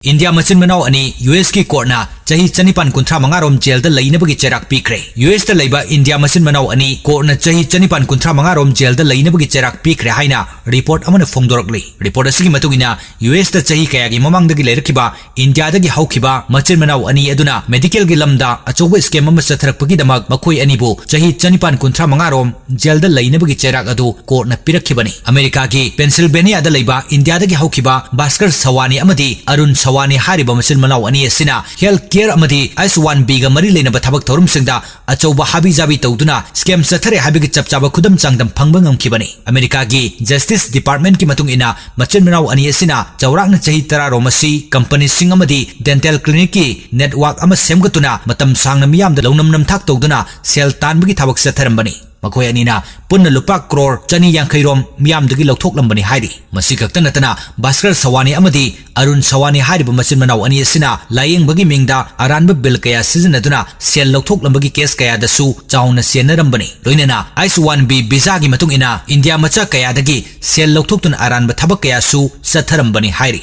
India machil manao ani US ki court na chahi chanipan kunthra mangarom jail da leinabagi cheirak pikhre. US da leiba India machil manao ani court na chahi chanipan kunthra mangarom jail da leinabagi cheirak pikhre haina report amana phongdorakli. Report asigi matugina US da chahi kaya gi mamangdagi leirakiba India dagi haukiba machil manao ani aduna medical gi lamda achoba scam ama satharakpagi damak makoi anibu chahi chanipan kunthra mangarom jail da leinabagi cheirak adu court na pirakhibani. America gi Pennsylvania da leiba India dagi haukiba Bhaskar Sawani amadi Arun Sawani hariba machil manao ani asina healthcare amadi S1B ga mari leinaba thabak thorum singda achoba habi jabi tawduna scam sathare habigi chapchaba khudam changdam phangba ngamkhibani. America gi Justice Department ki matung ina machil manao ani asina chawrakna chahi 10 romasi company sing amadi dental clinic ki network ama semgatuna matam sangna miyamda lonam namthak tawduna sel tanbagi thabak satharambani. Makoi anina punna lupa crore chani yankairom miyamdagi lauthok lambani hairi. Masi kakta natana Bhaskar Sawani amadi Arun Sawani hariba machil manao ani asina layeng bagi mingda aranba bill kaya sizinaduna sel lauthok lambagi case kaya dasu chawna senarambani. Loinana S1B visa gi matung ina India macha kaya dagi sel lauthok tun aranba thabak kaya su satharambani hairi.